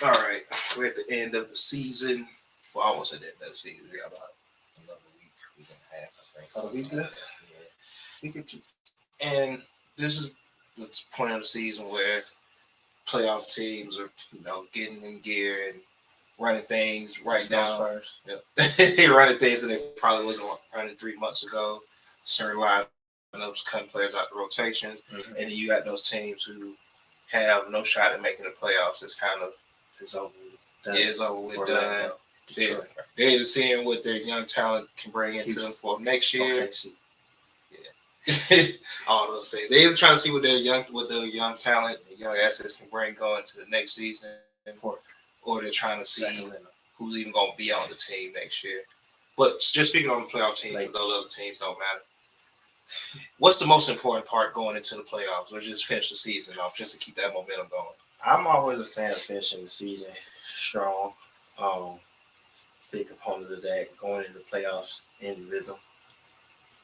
All right, we're at the end of the season. Well, almost at the end of the season. We got about another week and a half, I think. About a week left. Yeah. And this is the point of the season where playoff teams are, getting in gear and running things right now. Spurs. Yep. They're running things that they probably wasn't running 3 months ago. Certain lineups cutting players out the rotations, and then you got those teams who have no shot at making the playoffs. It's kind of over with. It's over with. Done. They're either seeing what their young talent can bring into them for next year. Okay, all those things. They're either trying to see what their young talent and young assets can bring going to the next season, or they're trying to see who's even going to be on the team next year. But just speaking on the playoff teams, those other teams don't matter. What's the most important part going into the playoffs, or just finish the season off, just to keep that momentum going? I'm always a fan of finishing the season strong. Big component of that, going into the playoffs in rhythm.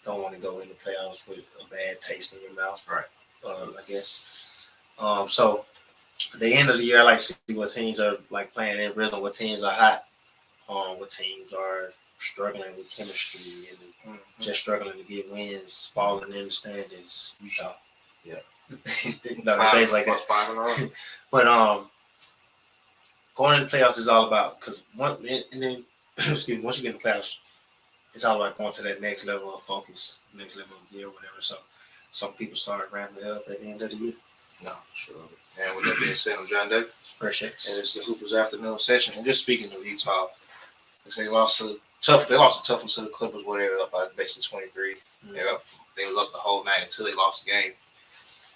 Don't want to go into playoffs with a bad taste in your mouth. Right. I guess. So at the end of the year, I like to see what teams are like playing in rhythm, what teams are hot, what teams are struggling with chemistry and just struggling to get wins, falling in the standings. Utah. Yeah. Things like that. 5 in a row. But going into the playoffs is all about, because once you get in the playoffs, it's all about going to that next level of focus, next level of gear, whatever. So some people start ramping it up at the end of the year. No, sure. And with that being said, I'm John Day. Fresh X. And it's the Hoopers Afternoon Session. And just speaking of Utah, they lost a tough one to the Clippers where they were up by basically 23. Mm-hmm. They were up the whole night until they lost the game.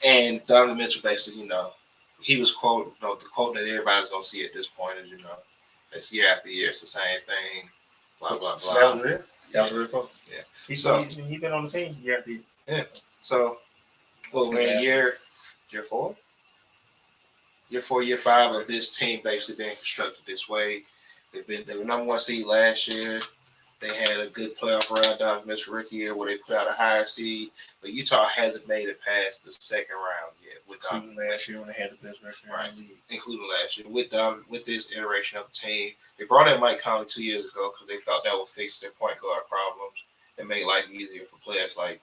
And Donovan Mitchell basically, he was quote, the quote that everybody's going to see at this point is, it's year after year, it's the same thing, blah, blah, blah. So that was real? That was a real quote? Yeah. He's been on the team year after year. Yeah. So, we're in year 4? Year 4, year 5 of this team basically being constructed this way. They were number 1 seed last year. They had a good playoff run down to Mitchell rookie year where they put out a higher seed, but Utah hasn't made it past the second round yet. Including last year when they had the best record, right? Including last year with this iteration of the team, they brought in Mike Conley 2 years ago because they thought that would fix their point guard problems and make life easier for players like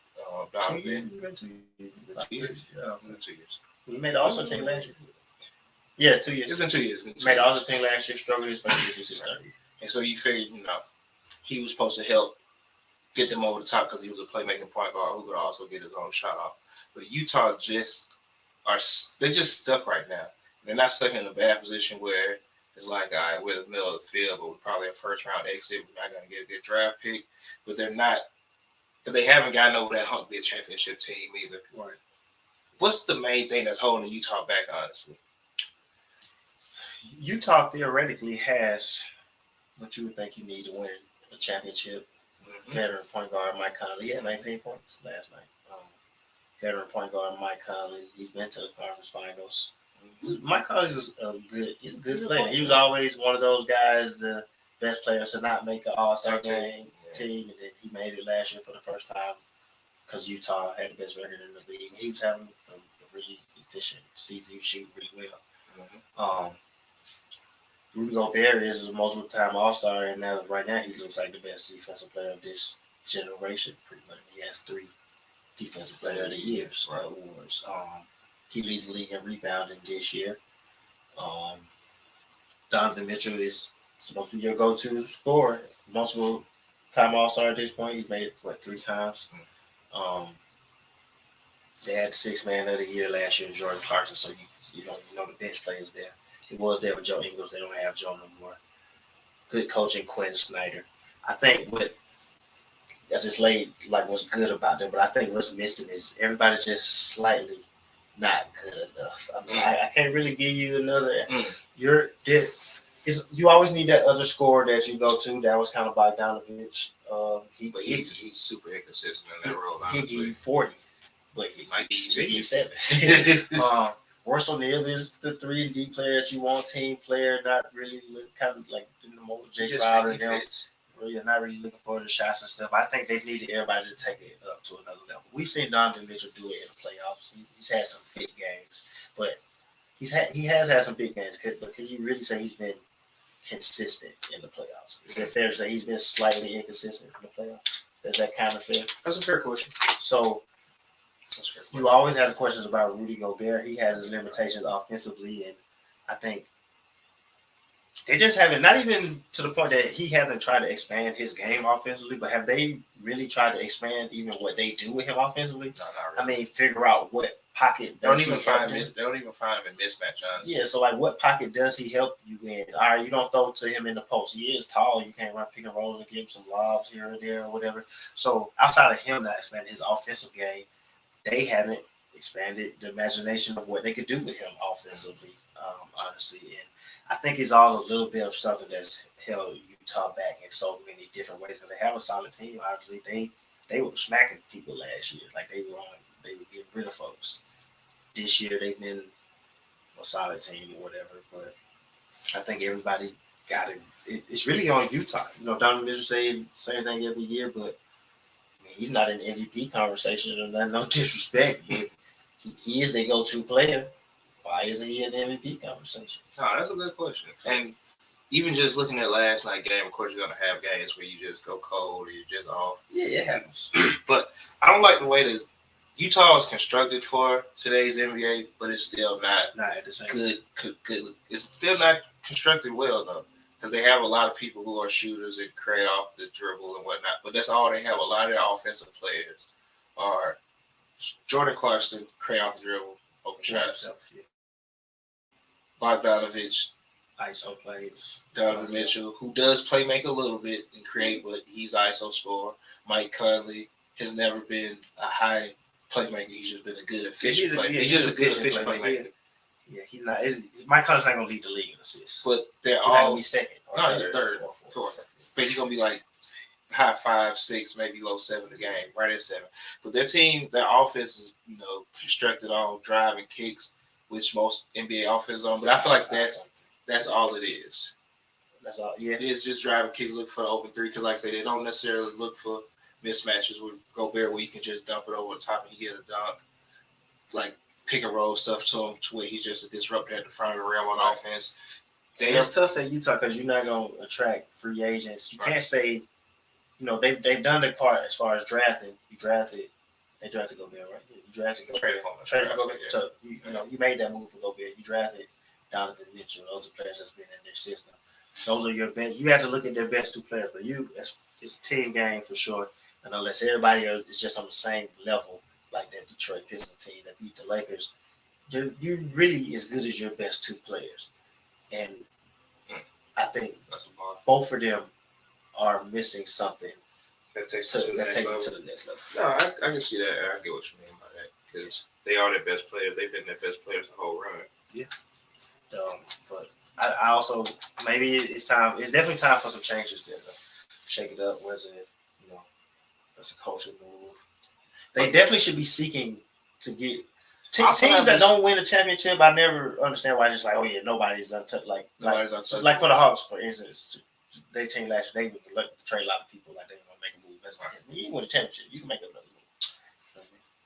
Donovan. 2 years. Yeah, 2 years. He made the All-Star team last year. Yeah, 2 years. It's been 2 years. Made the All-Star team last year. Struggled his first year. This is third year. And so you figured, he was supposed to help get them over the top because he was a playmaking point guard who could also get his own shot off. But Utah they're just stuck right now. They're not stuck in a bad position where it's like, all right, we're in the middle of the field, but we're probably a first round exit. We're not going to get a good draft pick. But they haven't gotten over that hump to be a championship team either. Right. What's the main thing that's holding Utah back, honestly? Utah theoretically has what you would think you need to win a championship. Veteran point guard Mike Conley. He had 19 points last night. Veteran point guard Mike Conley. He's been to the conference finals. Mike Conley is he's a good player. He was always one of those guys, the best players to not make an All-Star game team, and then he made it last year for the first time because Utah had the best record in the league. He was having a really efficient season. He was shooting really well. Rudy Gobert is a multiple-time All-Star, and now right now he looks like the best defensive player of this generation. Pretty much, he has 3 Defensive Player of the Year awards. He leads the league in rebounding this year. Donovan Mitchell is supposed to be your go-to scorer. Multiple-time All-Star at this point. He's made it 3 times. They had the 6th Man of the Year last year, Jordan Clarkson. So you know the bench players there. He was there with Joe Ingles. They don't have Joe no more. Good coaching, Quinn Snyder. I think what's good about them, but I think what's missing is everybody's just slightly not good enough. I mean, I can't really give you another. You always need that other scorer that you go to. That was kind of Bogdanovich. He's super inconsistent in that role. He give you 40, but he might be 7. Royce O'Neal is the 3D player that you want, team player, not really kind of like the most Jake Crowder. You're not really looking for the shots and stuff. I think they needed everybody to take it up to another level. We've seen Donovan Mitchell do it in the playoffs. He's had some big games, but he has had some big games, but can you really say he's been consistent in the playoffs? Is it fair to say he's been slightly inconsistent in the playoffs? Is that kind of fair? That's a fair question. So you always have the questions about Rudy Gobert. He has his limitations offensively, and I think they just haven't, not even to the point that he hasn't tried to expand his game offensively, but have they really tried to expand even what they do with him offensively? No, not really. I mean, figure out what pocket they don't even find him in mismatch, honestly. Yeah, so like what pocket does he help you in? All right, you don't throw to him in the post. He is tall. You can't run pick and rolls and give him some lobs here and there or whatever. So outside of him not expanding his offensive game, they haven't expanded the imagination of what they could do with him offensively, honestly. And I think it's all a little bit of something that's held Utah back in so many different ways. Because they have a solid team. Obviously, they were smacking people last year. Like they were getting rid of folks. This year they've been a solid team or whatever. But I think everybody got it. It's really on Utah. You know, Donovan Mitchell says the same thing every year, but I mean, he's not in the MVP conversation or nothing. No disrespect, but he is their go-to player. Why isn't he in the MVP conversation? No, that's a good question. And even just looking at last night's game, of course, you're going to have games where you just go cold or you're just off. Yeah, it happens. But I don't like the way that Utah is constructed for today's NBA, but it's still not at the same good. It's still not constructed well, though, because they have a lot of people who are shooters and create off the dribble and whatnot. But that's all they have. A lot of their offensive players are Jordan Clarkson, create off the dribble, open shots. Yeah. Bogdanovich, ISO plays. Donovan Mitchell, who does play make a little bit and create, but he's ISO scorer. Mike Conley has never been a high playmaker. He's just been a good efficient playmaker. He's just a good efficient playmaker. Yeah, he's not. Mike Conley's not gonna lead the league in assists. But they're he's all second, third, fourth. But he's gonna be like high 5, 6, maybe low 7 a game, right at 7. But their team, their offense is constructed on driving kicks, which most NBA offenses on. But I feel like that's all it is. That's all. Yeah, it's just driving kicks, look for the open three. Because like I say, they don't necessarily look for mismatches with Gobert where you can just dump it over the top and he get a dunk, like pick and roll stuff to him to where he's just a disruptor at the front of the rim on offense. It's tough at Utah because you're not gonna attract free agents. You can't say, they've done their part as far as drafting. They drafted Gobert, right? You drafted Gobert. Traded for Gobert. So, you made that move for Gobert. You drafted Donovan Mitchell. Those are players that's been in their system. Those are your best. You have to look at their best 2 players. But it's a team game for sure. And unless everybody is just on the same level, like that Detroit Pistons team that beat the Lakers, you're really as good as your best 2 players. And I think both of them are missing something that takes them to the next level. No, I can see that. I get what you mean by that because they are their best players. They've been their best players the whole run. Yeah. But I also maybe it's time. It's definitely time for some changes there. Shake it up. Was it that's a culture move? They definitely should be seeking to get teams that don't win a championship. I never understand why it's just like, nobody's untouched. Like for the Hawks, for instance, their team last year, they would trade a lot of people like they want to make a move. That's fine. You win a championship, you can make another move.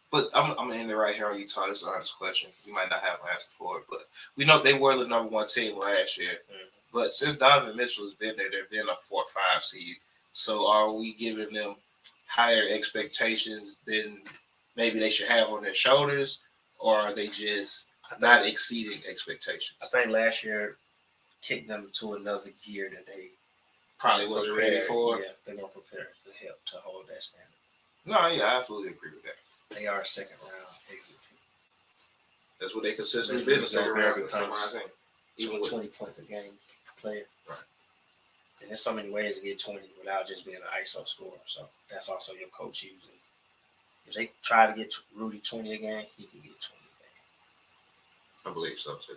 But I'm gonna end it right here on Utah. This is an honest question. You might not have an answer for it, but we know they were the number 1 team last year. Mm-hmm. But since Donovan Mitchell has been there, they've been a 4 or 5 seed. So are we giving them higher expectations than maybe they should have on their shoulders, or are they just not exceeding expectations? I think last year kicked them to another gear that they probably wasn't ready for. Yeah, they're not prepared to help to hold that standard. No, yeah, I absolutely agree with that. They are a second round exit team. That's what they consistently been a second round. Even 20 point per game player. Right. And there's so many ways to get 20 without just being an ISO scorer. So that's also your coach using. If they try to get Rudy 20 a game, he can get 20 a game. I believe so too.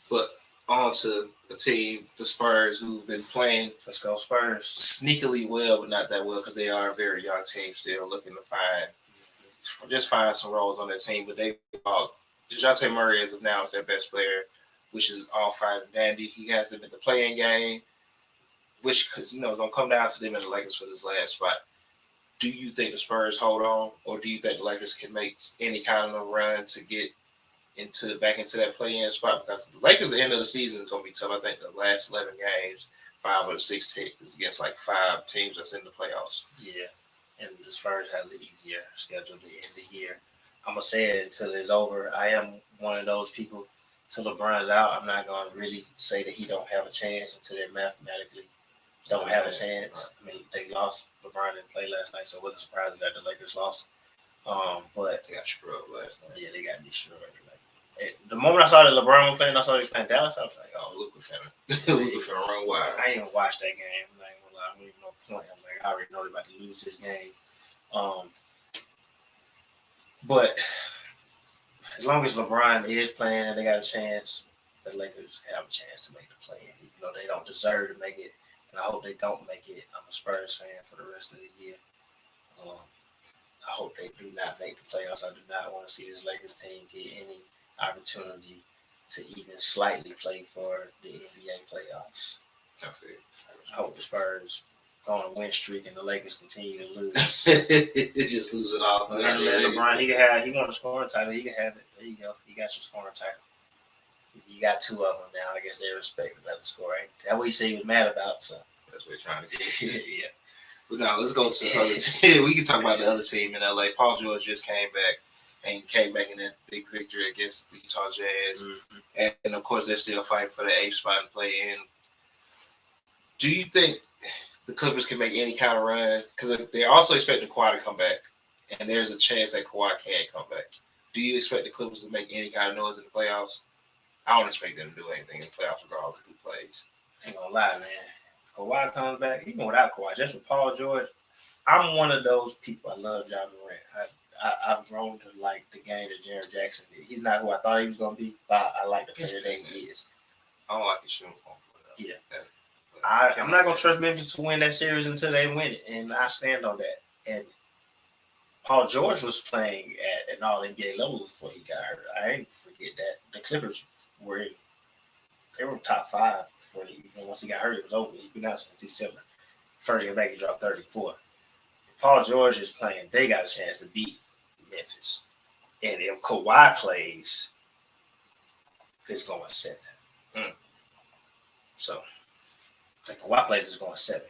But on to the team, the Spurs, who've been playing. Let's go Spurs. Sneakily well, but not that well because they are a very young team still looking to find some roles on their team. But they DeJounte Murray as of now is their best player, which is all fine and dandy. He has them in the playing game, which because it's gonna come down to them and the Lakers for this last spot. Do you think the Spurs hold on, or do you think the Lakers can make any kind of run to get back into that play-in spot because the Lakers at the end of the season is going to be tough. I think the last 11 games, 5 of the 6 teams is against like 5 teams that's in the playoffs. Yeah, and the Spurs have the easier schedule to end the year. I'm gonna say it until it's over. I am one of those people. Till LeBron's out, I'm not gonna really say that he don't have a chance until they mathematically don't have a chance. I mean, they lost. LeBron didn't play last night, so it wasn't surprising that the Lakers lost. But They got screwed up last night. yeah, they got destroyed. The moment I saw that LeBron was playing, I saw he was playing Dallas. I was like, Oh, Luka finna run wild. I ain't even watched that game. I'm not even gonna lie. I don't even know the point. I'm like, I already know they're about to lose this game. But as long as LeBron is playing and they got a chance, the Lakers have a chance to make the play. Even though they don't deserve to make it, and I hope they don't make it. I'm a Spurs fan for the rest of the year. I hope they do not make the playoffs. I do not want to see this Lakers team get any opportunity to even slightly play for the NBA playoffs. I hope the Spurs go on a win streak and the Lakers continue to lose. Just lose it all. And let LeBron, he won the scoring title. He can have it. There you go. He got your scoring title. You got 2 of them now. I guess they respect about the scoring. That's what he said he was mad about. So that's what he's trying to get. Yeah. But now let's go to the other team. We can talk about the other team in LA. Paul George just came back in that big victory against the Utah Jazz. Mm-hmm. And of course, they're still fighting for the 8th spot and play in. Do you think the Clippers can make any kind of run? Because they also expect Kawhi to come back. And there's a chance that Kawhi can't come back. Do you expect the Clippers to make any kind of noise in the playoffs? I don't expect them to do anything in the playoffs regardless of who plays. Ain't gonna lie, man. If Kawhi comes back, even without Kawhi, just with Paul George, I'm one of those people. I love Ja Morant. I've grown to like the game that Jaren Jackson did. He's not who I thought he was going to be, but I like the player that he is. I don't like his shooting. Yeah. I'm not going to trust Memphis to win that series until they win it, and I stand on that. And Paul George was playing at an all-NBA level before he got hurt. I ain't forget that. The Clippers were top 5 before once he got hurt, it was over. He's been out since December. First game back, he dropped 34. If Paul George is playing, they got a chance to beat Memphis. And if Kawhi plays, it's going 7. So, if Kawhi plays, it's going 7.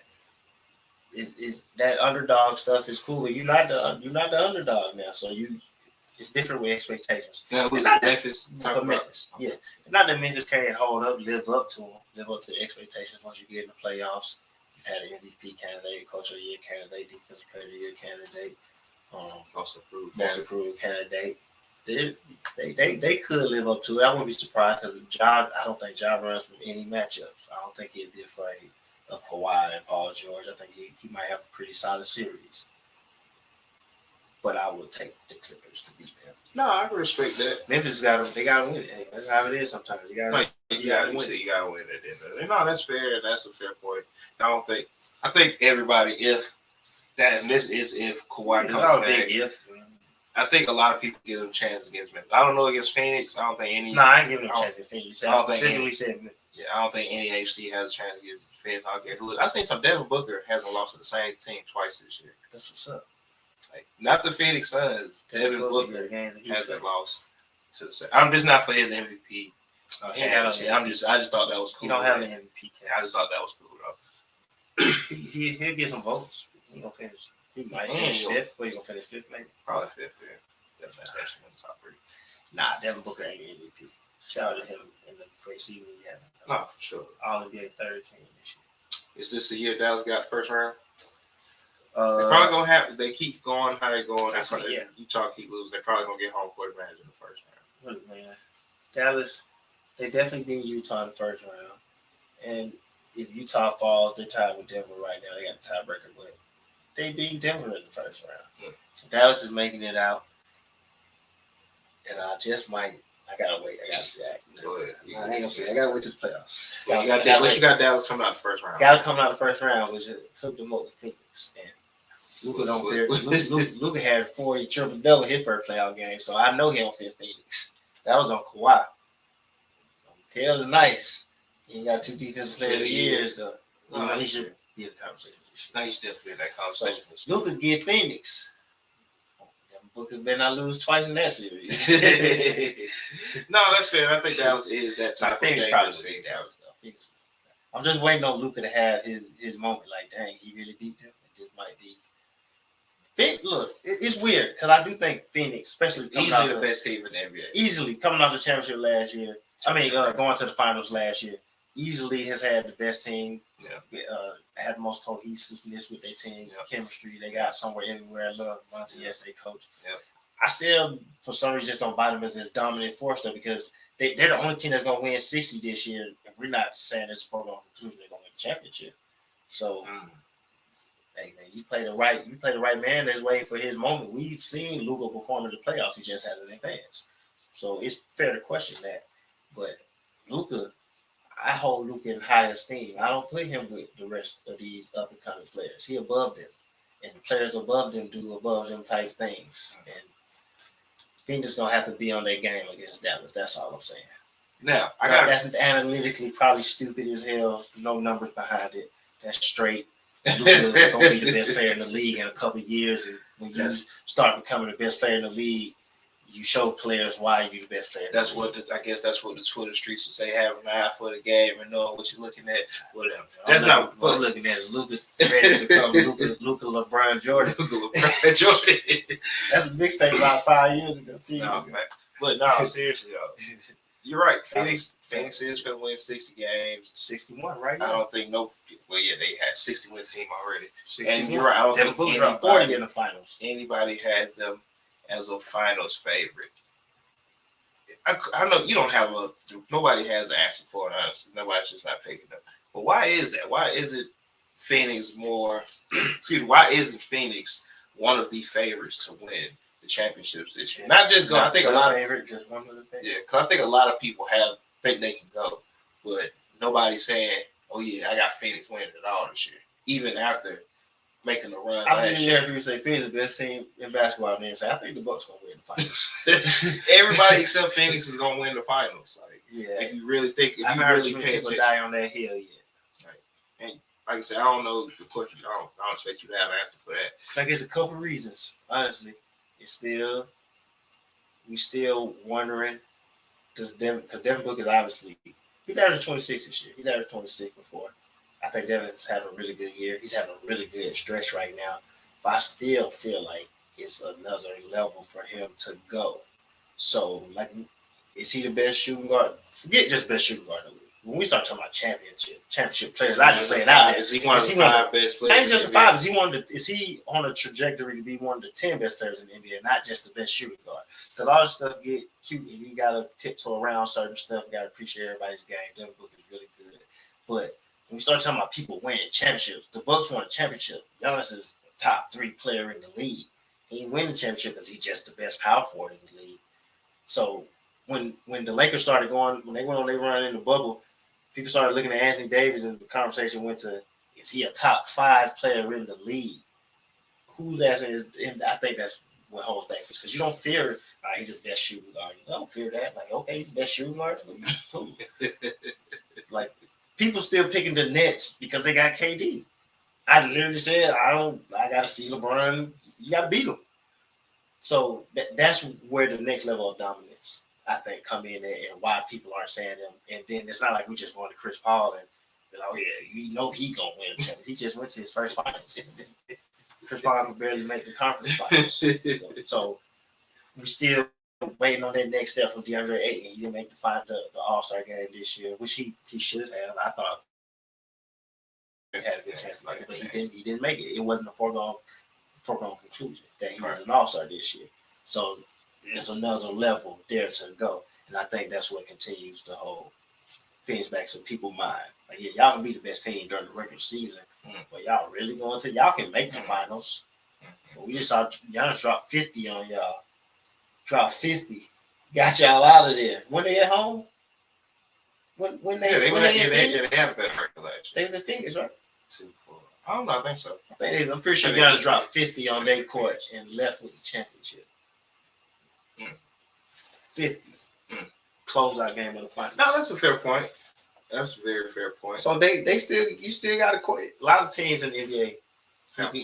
Is that underdog stuff is cool. You're not the underdog now, so it's different with expectations. Yeah, who's Memphis? For Memphis, yeah. Not that Memphis can't live up to the expectations once you get in the playoffs. You've had an MVP candidate, Coach of the Year candidate, Defensive Player of the Year candidate, most improved candidate. They could live up to it. I wouldn't be surprised because I don't think Ja runs from any matchups. I don't think he'd be afraid of Kawhi and Paul George. I think he might have a pretty solid series. But I would take the Clippers to beat them. No, I can respect that. Memphis gotta win it. Hey, that's how it is sometimes. You gotta win it at the end of it. No, that's fair. That's a fair point. I think everybody, if Kawhi comes back. Big if. I think a lot of people give them a chance against Memphis. I don't know against Phoenix. I don't think any. No, I ain't giving them a chance against Phoenix. I don't think Memphis. Yeah, I don't think any HC has a chance against Phoenix. I don't care who. I seen some Devin Booker hasn't lost to the same team twice this year. That's what's up. Like, not the Phoenix Suns. Devin Booker hasn't lost to the same. I'm just not for his MVP. I just thought that was cool. He don't have an MVP. I just thought that was cool though. He'll get some votes. He gonna finish. He might finish 5th. Or he gonna finish 5th maybe. Probably 5th. Yeah. Definitely in the top 3. Nah, Devin Booker ain't MVP. Shout out to him in the great season he had. No, for sure. All NBA 3rd team this year. Is this the year Dallas got first round? They're probably gonna have. They keep going how they're going. Utah keep losing. They're probably gonna get home court advantage in the first round. Look, man, Dallas, they definitely beat Utah in the first round. And if Utah falls, they're tied with Denver right now. They got a tiebreaker, but they beat Denver in the first round. So Dallas is making it out. And I gotta wait. I gotta see. Go ahead. I ain't gonna say. I gotta wait to the playoffs. You got Dallas coming out the first round. Gotta come out the first round, which hooked them up with Phoenix. And Luka had 4 triple-double his first playoff game, so I know he don't fit Phoenix. That was on Kawhi. Hell is nice. He got 2 defensive player of the year, so he should be in the conversation. No, he should definitely be in that conversation. So Luka get Phoenix. Devin Booker better not lose twice in that series. No, that's fair. I think Dallas is that type of Phoenix game. probably would beat Dallas though. Phoenix. I'm just waiting on Luka to have his moment. Like, dang, he really beat them. It just might be. Look, it's weird because I do think Phoenix, especially Easily the best team in the NBA. Easily coming off the championship last year. Going to the finals last year. Easily has had the best team. Yeah. Had the most cohesiveness with their team. Yeah. Chemistry. They got somewhere everywhere. I love Monty as their coach. Yeah. I still, for some reason, just don't buy them as this dominant force though, because they're the only team that's going to win 60 this year. And we're not saying this is a foregone conclusion they're going to win the championship. So, hey man, you play the right man that's waiting for his moment. We've seen Luka perform in the playoffs. He just hasn't advanced. So it's fair to question that. But Luka, I hold Luka in high esteem. I don't put him with the rest of these up and coming players. He above them, and the players above them do above them type things. And Phoenix gonna have to be on their game against Dallas. That's all I'm saying. Now, that's analytically probably stupid as hell. No numbers behind it. That's straight. Luka gonna be the best player in the league in a couple of years, and when you start becoming the best player in the league, you show players why you're the best player. That's what I guess that's what the Twitter streets would say. Having an eye for the game and knowing what you're looking at. Whatever. That's not what I'm looking at. Is Luka ready to become Luka LeBron Jordan? Luka LeBron Jordan. That's a mixtape about 5 years ago. No, but no, seriously though. You're right. Phoenix is going to win 60 games. 61 right now. I don't think they had 60-win team already. 61. And you're right. I don't think anybody, 40 in the finals. Anybody has them as a finals favorite. I know you don't have nobody has an answer for it, honestly. Nobody's just not picking them. But why is that? Why isn't Phoenix why isn't Phoenix one of the favorites to win the championships this year? Not just go. I think a lot of favorite, just one of the favorites. Yeah, because I think a lot of people think they can go, but nobody's saying, "Oh yeah, I got Phoenix winning it all this year," even after making a run last year. People say Phoenix is the best team in basketball, and then say, "I think the Bucks gonna win the finals." Everybody except Phoenix is gonna win the finals. Like, yeah, if you really think, if I've you really pay attention, die on that hill yet. Right. And like I said, I don't know the question. I don't expect you to have an answer for that. Like, there's a couple reasons. Honestly, we still wondering because Devin Booker is obviously he's averaging 26 this year. He's averaged 26 before. I think Devin's having a really good year. He's having a really good stretch right now. But I still feel like it's another level for him to go. So, like, is he the best shooting guard? Forget just best shooting guard in the league. When we start talking about championship players, I just lay it out there. Is he one of the 5 best players? Not just the 5. Is he on a trajectory to be one of the 10 best players in the NBA, not just the best shooting guard? Because all this stuff get cute, and you got to tiptoe around certain stuff. You got to appreciate everybody's game. Devin Booker is really good. But when we start talking about people winning championships, the Bucks won a championship. Giannis is the top 3 player in the league. He ain't winning the championship because he's just the best power forward in the league. So when the Lakers started when they went on their run in the bubble, people started looking at Anthony Davis, and the conversation went to, is he a top 5 player in the league? Who's asking? And I think that's what holds back, because you don't fear, he's the best shooting guard. You don't fear that. Like, okay, he's the best shooting guard. Cool. Like, people still picking the Nets because they got KD. I literally said, I got to see LeBron. You got to beat him. So that's where the next level of dominance, I think, come in there, and why people aren't saying them. And then it's not like we just going to Chris Paul and be like, oh yeah, you know he gonna win the championship. He just went to his first finals. Chris Paul can barely make the conference finals. So we still waiting on that next step from DeAndre Ayton. He didn't make the All-Star game this year, which he should have. I thought he had a good chance to make it, but he didn't make it. It wasn't a foregone conclusion that he was an All-Star this year. So it's another level there to go. And I think that's what continues to hold things back to people's mind. Like, yeah, y'all can be the best team during the regular season, but y'all really going to? Y'all can make the finals. But we just saw Giannis drop 50 on y'all. Drop 50. Got y'all out of there. When they at home? When they had a better recollection. They was at Phoenix, right? 2-4. I don't know. I think so. I'm pretty sure Giannis dropped 50 on their court and left with the championship. 50. Closeout game of the finals. No, that's a fair point. That's a very fair point. So you still got to a lot of teams in the NBA.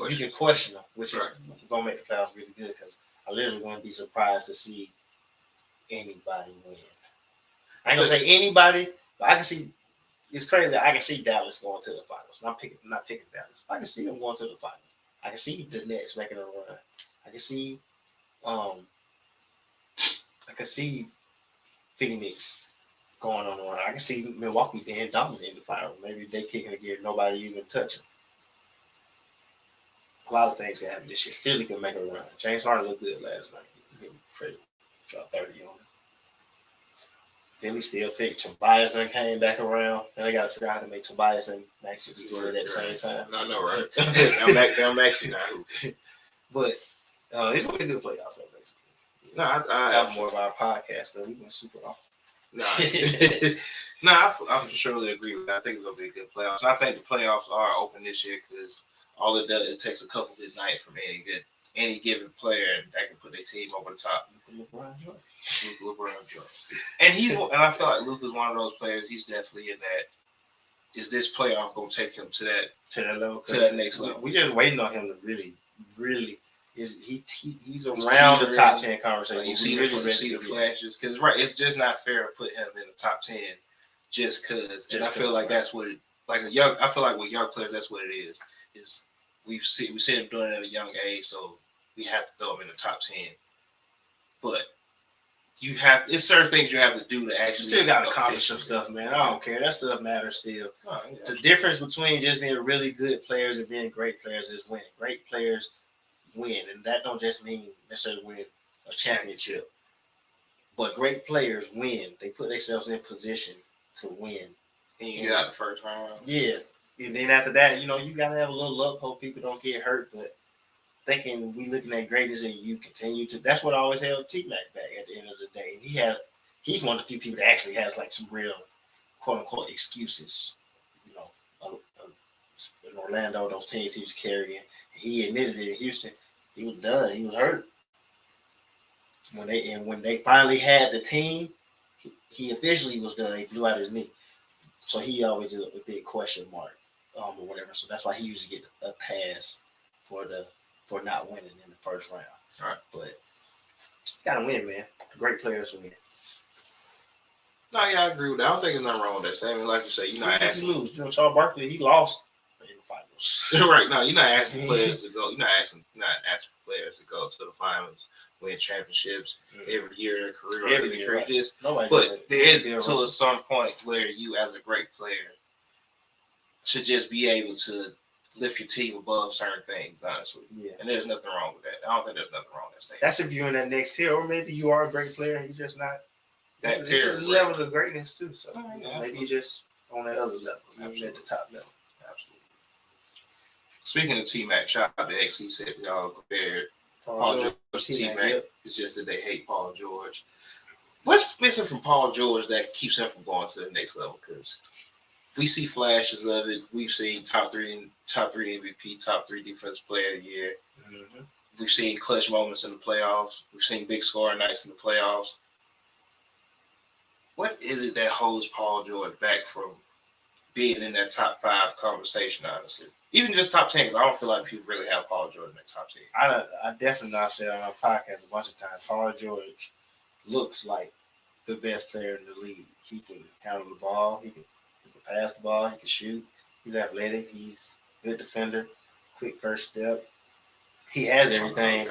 You can question them, which is gonna make the playoffs really good, because I literally wouldn't be surprised to see anybody win. I ain't gonna say anybody, but I can see. It's crazy. I can see Dallas going to the finals. I'm not picking Dallas. I can see them going to the finals. I can see the Nets making a run. I can see, um, I can see Phoenix going on a run. I can see Milwaukee being dominant in the finals. Maybe they kicking again, nobody even touching. A lot of things can happen this year. Philly can make a run. James Harden looked good last night. Freddie dropped 30 on him. Philly still fit. Tobias then came back around. And they got to figure out how to make Tobias and Maxey be good at the same time. I know, right? I'm Maxey now. But it's going to be a good playoffs, though, basically. No, I have more of our podcast, though. We went super off. I for surely agree with that. I think it's going to be a good playoffs. And I think the playoffs are open this year because all it does, it takes a couple good nights from any given player that can put their team over the top. LeBron James. And I feel like Luka's one of those players. He's definitely in that. Is this playoff gonna take him to that level? To that next level? We just waiting on him to really. He's around the top 10 conversation. Like you see the flashes because it's just not fair to put him in the top 10 just because. And I feel like that's what I feel like with young players that's what it is. Is we see him doing it at a young age, so we have to throw him in the top 10. But it's certain things you have to do to actually. You still got to accomplish some stuff, man. I don't care. That stuff matters still. Oh, yeah. The difference between just being really good players and being great players is winning. Great players win, and that don't just mean necessarily win a championship. But great players win. They put themselves in position to win. And you got the first round. Yeah. And then after that, you got to have a little luck, hope people don't get hurt. But thinking we looking at greatness and you continue to, that's what always held T-Mac back at the end of the day. And he's one of the few people that actually has like some real quote unquote excuses. In Orlando, those teams he was carrying, he admitted it in Houston, he was done. He was hurt. When they finally had the team, he officially was done. He blew out his knee. So he always is a big question mark, or whatever. So that's why he usually get a pass for not winning in the first round. All right. But gotta win, man. Great players win. No, yeah, I agree with that. I don't think there's nothing wrong with that statement. Like you say, you're not asking. Lose. Charles Barkley, he lost in the finals. Right. No, you're not asking players to go. You're not asking players to go to the finals, win championships every year of their career. Every year, right. But there is to some point where you, as a great player, should just be able to lift your team above certain things, honestly. Yeah. And there's nothing wrong with that. I don't think there's nothing wrong with that statement. That's if you're in that next tier, or maybe you are a great player and you're just not that tier. There's levels of greatness too. So yeah, maybe you're just on that other level. You're at the top level. Absolutely. Speaking of T-Mac, shout out to X. He said y'all compared Paul George to T-Mac. Yep. It's just that they hate Paul George. What's missing from Paul George that keeps him from going to the next level? Because we see flashes of it. We've seen top three MVP, top 3 defensive player of the year. Mm-hmm. We've seen clutch moments in the playoffs. We've seen big scoring nights in the playoffs. What is it that holds Paul George back from being in that top 5 conversation, honestly? Even just top 10, because I don't feel like people really have Paul George in the top 10. I definitely not said on our podcast a bunch of times, Paul George looks like the best player in the league. He can handle the ball. He can pass the ball. He can shoot. He's athletic. He's a good defender. Quick first step. He has everything.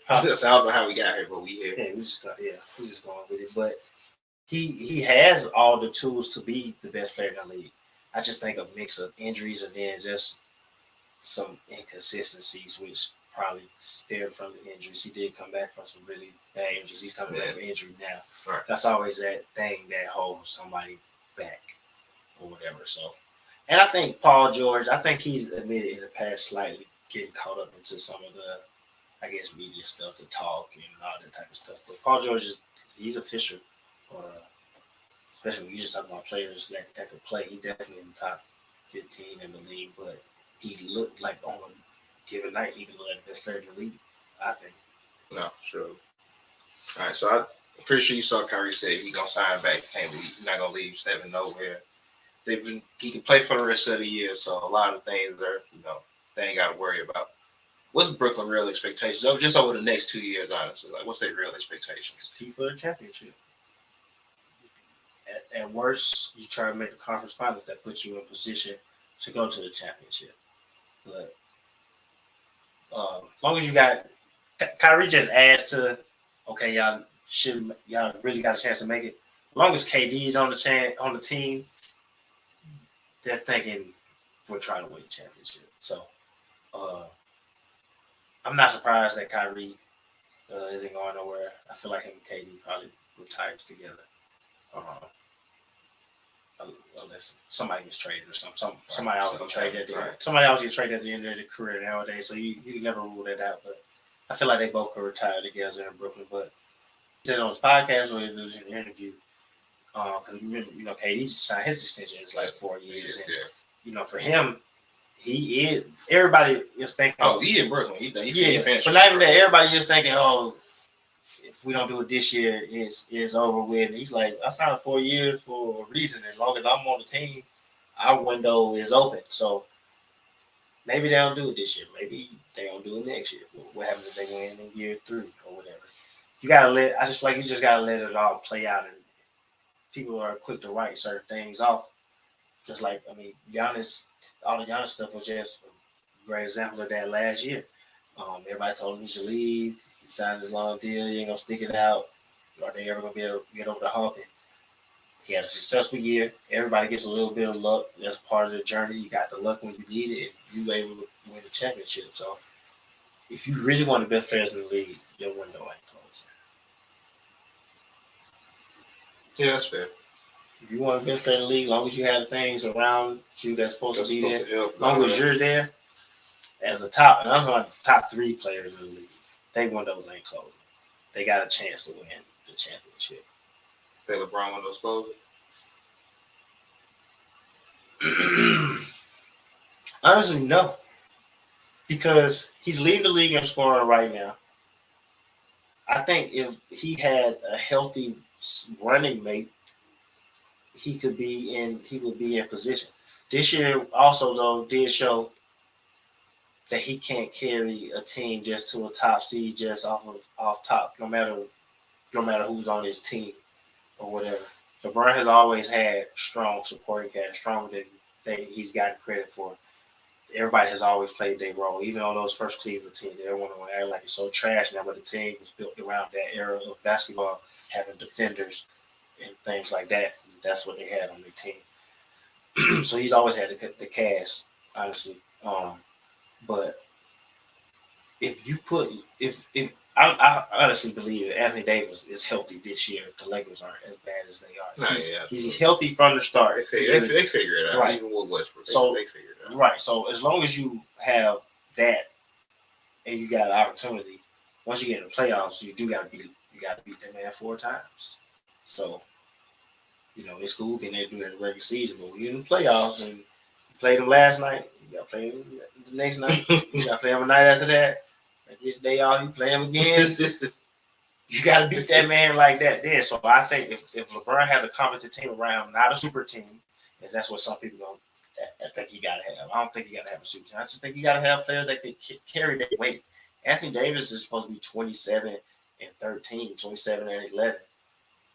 I don't know how we got here, but we here. Yeah, we're just going with it. But he has all the tools to be the best player in the league. I just think a mix of injuries and then just some inconsistencies, which probably stemmed from the injuries. He did come back from some really bad injuries. He's coming back from injury now. Right. That's always that thing that holds somebody back or whatever. So, and I think Paul George, he's admitted in the past slightly getting caught up into some of the, media stuff to talk and all that type of stuff. But Paul George he's official. Especially when you just talk about players that could play. He definitely in the top 15 in the league, but he looked like on a given night, he could look like the best player in the league, I think. No, sure. All right, so I'm pretty sure you saw Kyrie say he's going to sign back. He's not going to leave 7 nowhere. He can play for the rest of the year, so a lot of things are, they ain't got to worry about. what's Brooklyn real expectations? Just over the next 2 years, honestly. Like, what's their real expectations? Compete for the championship. At worst, you try to make the conference finals. That puts you in position to go to the championship. But as long as you got Kyrie, just adds to okay, y'all really got a chance to make it. As long as KD's on the team, they're thinking we're trying to win the championship. So I'm not surprised that Kyrie isn't going nowhere. I feel like him and KD probably retires together. Unless somebody gets traded or something. Somebody else gets traded at the end. Somebody else gets traded at the end of their career nowadays. So you can never rule that out. But I feel like they both could retire together in Brooklyn. But he said on his podcast or it was in an interview, because KD just signed his extension. It's like 4 years, and for him, he is. Everybody is thinking, oh, he in Brooklyn. He finished. But not even that. Everybody is thinking, oh, if we don't do it this year, it's over with. And he's like, I signed 4 years for a reason. As long as I'm on the team, our window is open. So maybe they don't do it this year. Maybe they don't do it next year. What happens if they win in year 3 or whatever? You just gotta let it all play out. And people are quick to write certain things off. Just like, Giannis, all the Giannis stuff was just a great example of that last year. Everybody told him he should leave. He signed his long deal. He ain't gonna stick it out. Are they ever gonna be able to get over the hump? And he had a successful year. Everybody gets a little bit of luck. That's part of the journey. You got the luck when you need it, and you were able to win the championship. So, if you really want the best players in the league, your window ain't closing. Yeah, that's fair. If you want the best player in the league, as long as you have the things around you that's supposed to be there, as long as you're there as the top, and I'm talking top 3 players in the league, they windows ain't closing. They got a chance to win the championship. Think LeBron windows closing? Honestly, no. Because he's leading the league in scoring right now. I think if he had a healthy running mate, he would be in position. This year also though did show that he can't carry a team just to a top seed just off top, no matter who's on his team or whatever. LeBron has always had strong supporting cast, stronger than he's gotten credit for. Everybody has always played their role, even on those first Cleveland teams. Everyone will act like it's so trash now, but the team was built around that era of basketball, having defenders and things like that. That's what they had on their team. So he's always had the cast, honestly. But I honestly believe that Anthony Davis is healthy this year, the Lakers aren't as bad as they are. He's healthy from the start. They figure it out. Right. Even with Westbrook, they figure it out. Right. So as long as you have that and you got an opportunity, once you get in the playoffs, you got to beat that man 4 times. So, it's cool being able to do that in the regular season, but when you're in the playoffs and you played them last night, you got to play them the next night. You got to play them a night after that. Get the day off, you play him again. You got to beat that man like that then. So I think if LeBron has a competent team around him, not a super team, because that's what some people don't. I think he got to have. I don't think he got to have a super team. I just think you got to have players that can carry their weight. Anthony Davis is supposed to be 27 and 13, 27 and 11,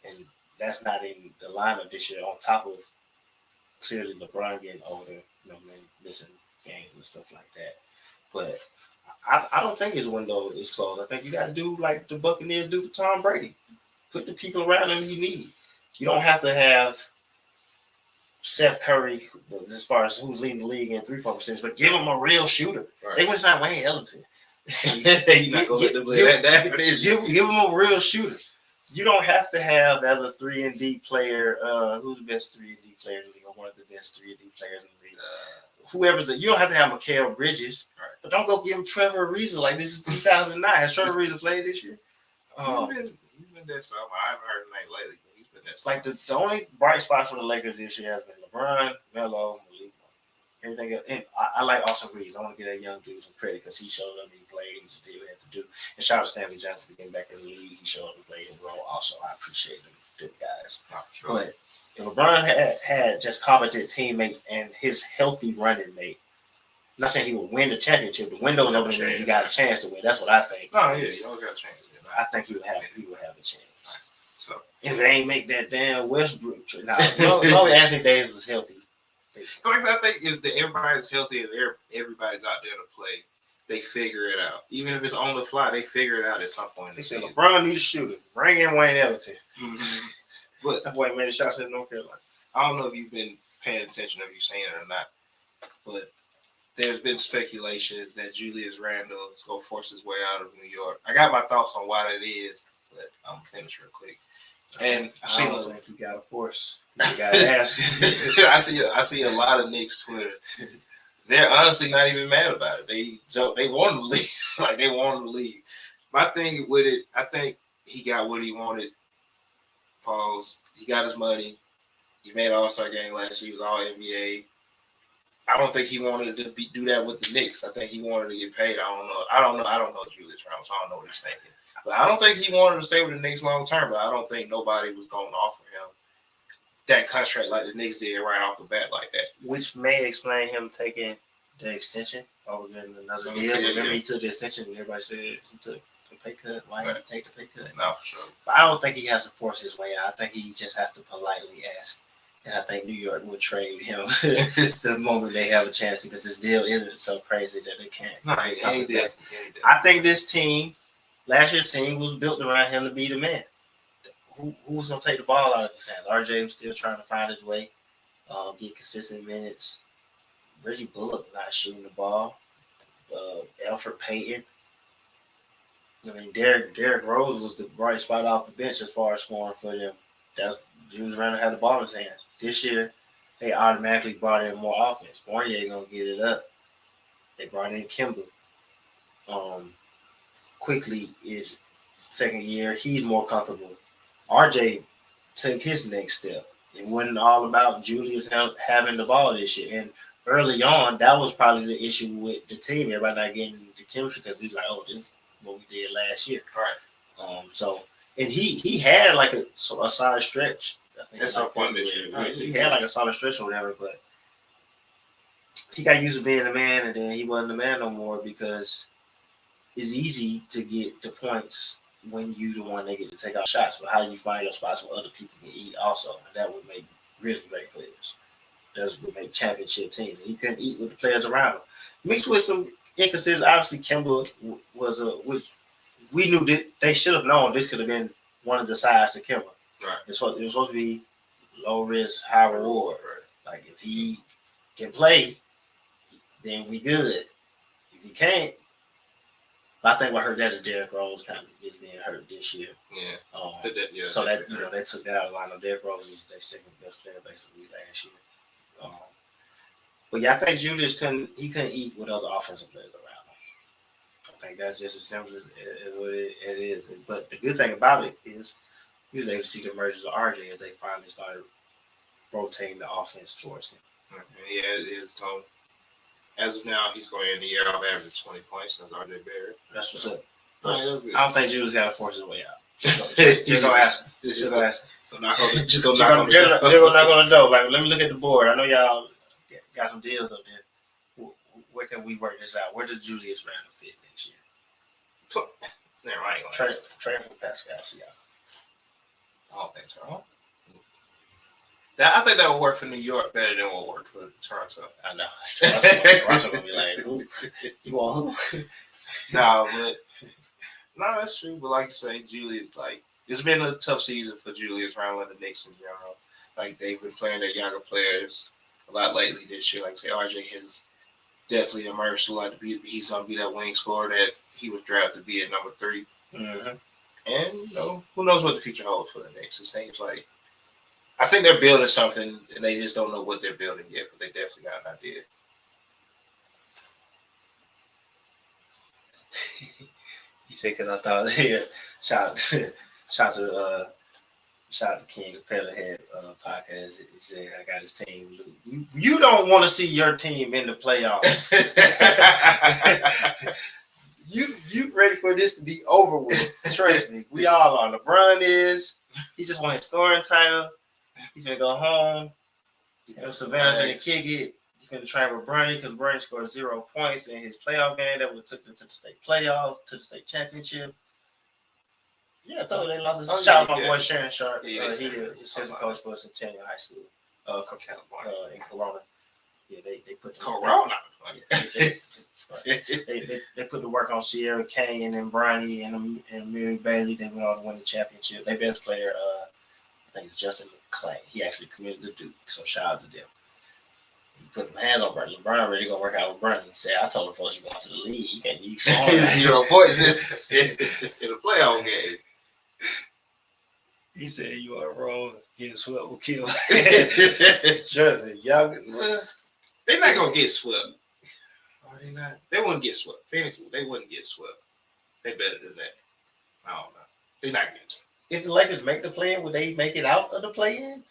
and that's not in the lineup this year. On top of clearly LeBron getting older, missing games and stuff like that, but. I don't think his window is closed. I think you got to do like the Buccaneers do for Tom Brady. Put the people around him you need. You don't have to have Seth Curry as far as who's leading the league in 3-point percentage, but give him a real shooter. Right. They went to Wayne Ellington. You're not going to let them play that. Give him a real shooter. You don't have to have as a 3-and-D player. Who's the best 3-and-D player in the league, or one of the best 3-and-D players in the league? You don't have to have Mikal Bridges, right. But don't go give him Trevor Ariza like this is 2009. Has Trevor Ariza played this year? He's been there some. I haven't heard his name lately, but he's been there some. Like the only bright spots for the Lakers this year has been LeBron, Melo, Malik. Everything else. And I like Austin Reeves. I want to give that young dude some credit because he showed up, he played, he did what he had to do. And shout out to Stanley Johnson for getting back in the league. He showed up and played his role also. I appreciate them, good guys. Sure. But if LeBron had just competent teammates and his healthy running mate, not saying he would win the championship. The window's open and you got a chance to win. That's what I think. Oh yeah, you always got a chance. I think he would have a chance. Right. So if they ain't make that damn Westbrook trade, now long Anthony Davis was healthy. Like I think if everybody's healthy and everybody's out there to play, they figure it out. Even if it's on the fly, they figure it out at some point. They said LeBron needs a shooter. Bring in Wayne Ellington. Mm-hmm. But that boy made a shot at North Carolina. I don't know if you've been paying attention, if you're saying it or not, but there's been speculations that Julius Randle is going to force his way out of New York. I got my thoughts on why that is, but I'm finished real quick. And I don't think you got to force. You got to ask. I see a lot of Knicks Twitter. They're honestly not even mad about it. They want him to leave. Like they want him to leave. My thing with it, I think he got what he wanted. Pause. He got his money. He made an All-Star game last year. He was All NBA. I don't think he wanted to do that with the Knicks. I think he wanted to get paid. I don't know Julius Randle, so I don't know what he's thinking. But I don't think he wanted to stay with the Knicks long term. But I don't think nobody was going to offer him that contract like the Knicks did right off the bat like that. Which may explain him taking the extension over getting another deal. Remember, he took the extension and everybody said he took the pay cut. Why didn't he take the pay cut? No, for sure. But I don't think he has to force his way out. I think he just has to politely ask. And I think New York would trade him the moment they have a chance because his deal isn't so crazy that they can't. No, he did. I think this team, last year's team, was built around him to be the man. Who's going to take the ball out of his hands? RJ was still trying to find his way, get consistent minutes. Reggie Bullock not shooting the ball. Alfred Payton. I mean, Derrick Rose was the bright spot off the bench as far as scoring for them. That's Julius Randle had the ball in his hands. This year, they automatically brought in more offense. Fournier gonna get it up. They brought in Kimba. Quickly is second year. He's more comfortable. RJ took his next step. It wasn't all about Julius having the ball this year. And early on, that was probably the issue with the team. Everybody not getting the chemistry because he's like, oh, this is what we did last year. Right. And he had like a solid stretch. I think that's so fun this year. He had like a solid stretch or whatever, but he got used to being the man, and then he wasn't the man no more because it's easy to get the points when you the one that get to take out shots. But how do you find your spots where other people can eat also? And that would make really great players. That would make championship teams. And he couldn't eat with the players around him. Mixed with some inconsistencies. Obviously, Kimba was which we knew that they should have known this could have been one of the sides to Kimba. Right. It was supposed to be low risk, high reward. Right. Like if he can play, then we good. If he can't, I think what hurt that is Derrick Rose kind of is being hurt this year. Yeah. So that they took that out of line. Derrick Rose was their second best player basically last year. But yeah, I think Julius couldn't eat with other offensive players around him. I think that's just as simple as what it is. But the good thing about it is he was able to see the emergence of RJ as they finally started rotating the offense towards him. Yeah, it is. So as of now, he's going in the year off average 20 points. That's RJ Barrett. That's what's up. I don't think Julius got to force his way out. Just go ask him. Just go ask him. So just go knock on the door. Just go knock on the door. Like, let me look at the board. I know y'all got some deals up there. Where can we work this out? Where does Julius Randle fit next year? Never mind. Trade for Pascal Siakam. I don't think so. I think that would work for New York better than what worked for Toronto. I know. Toronto gonna be like, who? You want who? No, that's true. But like you say, Julius, like, it's been a tough season for Julius Randle and the Knicks in general. Like, they've been playing their younger players a lot lately this year. Like I say, RJ has definitely emerged he's gonna be that wing scorer that he was drafted to be at number 3. Mm-hmm. And who knows what the future holds for the Knicks? It seems like I think they're building something, and they just don't know what they're building yet. But they definitely got an idea. He said, "Because I thought, yeah, shout to King of Pedalhead podcast. He said, I got his team. You don't want to see your team in the playoffs. You ready for this to be over with? Trust me, we all are. LeBron is. He just won his scoring title. He's gonna go home. Savannah's gonna kick it. finna train with Bronny because Bronny scored 0 points in his playoff game that would have took them to the state playoffs, to the state championship. Yeah, I told you they lost. Shout out my boy Sharon Sharp. He is assistant coach for Centennial High School, California, in Corona. Yeah, they put the Corona. They put the work on Sierra Kane and Bronny and Mary Bailey. They went on to win the championship. Their best player, I think it's Justin McClain. He actually committed to Duke, so shout out to them. He put them hands on Bronny. LeBron ready to go work out with Bronny. He said, I told him folks you going to the league. You can't be 0 points in a playoff game. He said, you are wrong. Getting swept will kill. Trust me, y'all. They're not going to get swept. Are they not? They wouldn't get swept. Phoenix, they wouldn't get swept. They better than that. I don't know. They're not getting swept. If the Lakers make the play-in, would they make it out of the play-in?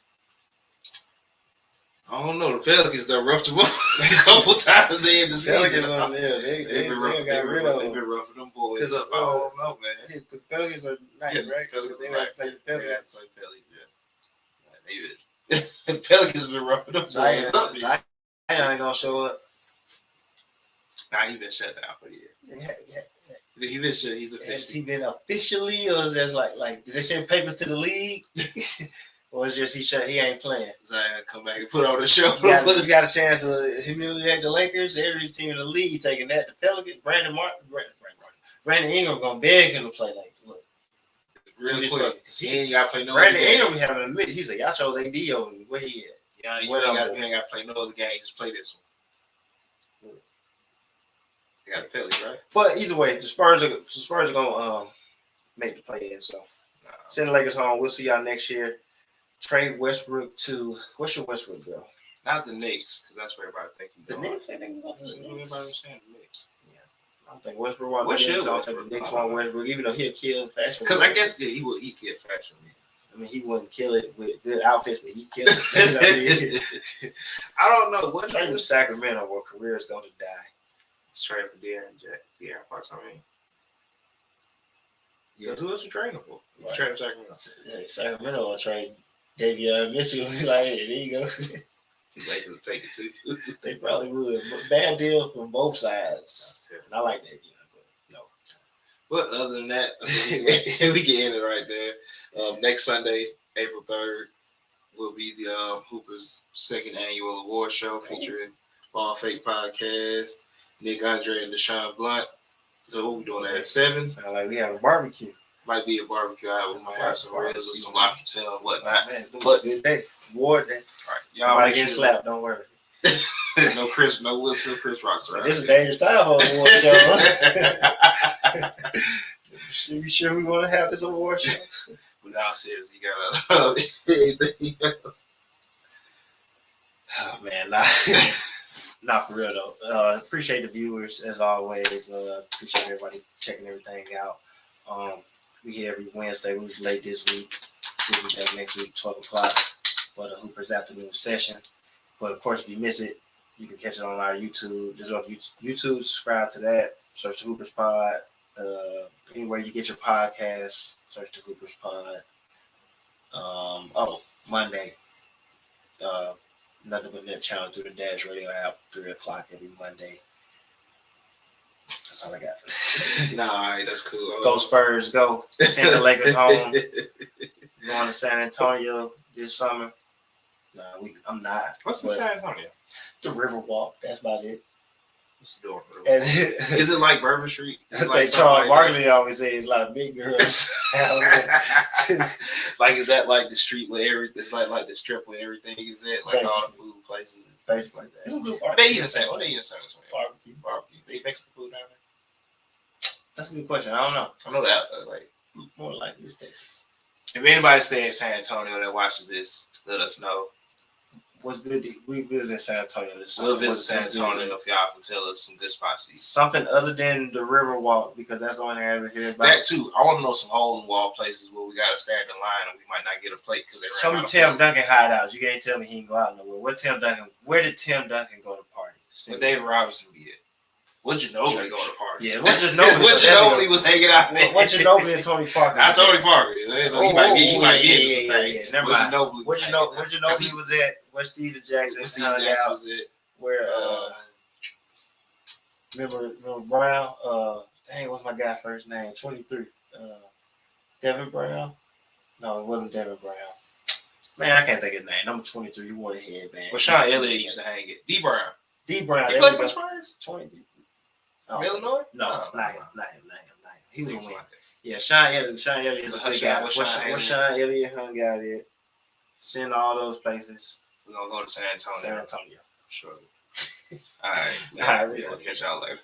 I don't know. The Pelicans done roughed them up a couple times in the season. They've been rough. They've been rough with them boys. I don't know, man. The Pelicans are nice, right? Because they have to play the Pelicans. The Pelicans been rough with them boys. Zion ain't gonna show up. Nah, he been shut down for the year. He been shut. He's officially. Has he been officially, or is that like did they send papers to the league? Or it's just he ain't playing. Zion come back and put on the show. You got a chance to humiliate the Lakers. Every team in the league taking that. The Pelicans, Brandon Ingram gonna beg him to play. Like, look, real quick, because he ain't got to play no Brandon other game. Ingram be having a minute. He said, "Y'all chose AD on where he at." Yeah, you ain't got to play no other game. Just play this one. They got the Phillies, right? But either way, the Spurs are gonna make the play in. So send the Lakers home. We'll see y'all next year. Trade Westbrook to what's your Westbrook bill? Not the Knicks, because that's where everybody think he's the going. Knicks. They think go to the Knicks. Everybody saying the Knicks. Yeah, I don't think Westbrook wants the Knicks. I don't think the Knicks want Westbrook, even though he'll kill fashion. Because I guess he would. He kill fashion. I mean, he wouldn't kill it with good outfits, but he kill it. I don't know what trade to Sacramento where careers go to die. Trade for De'Aaron Fox. I mean, yeah. Who else you trading for? You trade Sacramento. Yeah, Sacramento will trade Davion Mitchell. Like, hey, there you go. Lakers will take it too. They probably would. But bad deal from both sides. And I like Davion, but no. But other than that, we can end it right there. Next Sunday, April 3rd, will be the Hoopers' second annual award show featuring All Fake Podcast, Nick Andre and Deshaun Blunt. So what we doing at 7? Sound like we have a barbecue. Might be a barbecue out. We might have some ribs or some lobster tail and whatnot. Man, but good day. Award day. All right. Y'all might get slapped, don't worry. No Will Smith, Chris Rock. So this is a dangerous time for an award show. You sure we want to have this award show? But now serious, you gotta anything else. Oh man, not for real though. Appreciate the viewers as always. Appreciate everybody checking everything out. We here every Wednesday. We was late this week. We'll be back next week, 12 o'clock for the Hoopers afternoon session. But of course, if you miss it, you can catch it on our YouTube. Just go to YouTube, subscribe to that. Search the Hoopers Pod. Anywhere you get your podcasts, search the Hoopers Pod. Monday. Nothing but Net Channel through the Dash Radio app, 3 o'clock every Monday. That's all I got for that. Nah, all right, that's cool. Go Spurs, go. Send the Lakers home. Going to San Antonio this summer. Nah, I'm not. What's in San Antonio? The Riverwalk. That's about it. What's the door? Is it like Bourbon Street? I think Charles Barkley always says a lot of big girls. Like, is that like the street where everything? It's like the strip where everything is at, like all the food places and places like that. Some good they eat the same. They eat the same. Barbecue. They make some food down there. That's a good question. I don't know. I know that. Like, more likely it's Texas. If anybody stays in San Antonio that watches this, let us know. What's good? We visit San Antonio this summer. We'll visit San Antonio if y'all can tell us some good spots to eat. Something other than the Riverwalk, because that's the only thing I ever hear about. That too. I want to know some hole in the wall places where we got to stand in line and we might not get a plate because they show me Tim Duncan hideouts. You can't tell me he ain't go out nowhere. Where did Tim Duncan go to party? Where David Robinson be at? What Ginobili go to party? Yeah, what Ginobili was hanging out there? What Ginobili and Tony Parker? Not Tony Parker. He might get some things. Never mind. What Ginobili was at? Where Steven Jackson was at? where remember Brown? Dang, what's my guy first name? 23. Devin Brown? No, it wasn't Devin Brown. Man, I can't think of his name. Number 23, he wore the headband. Well, Sean Elliott used to hang it. D Brown. D Brown. He played for the Spurs? 23. From Illinois? No, not him. He was a win. like Yeah, Sean Elliott is a good guy. What Sean Elliott hung out at, send all those places. We're going to go to San Antonio. San Antonio. Sure. All right. All right, We'll catch y'all later.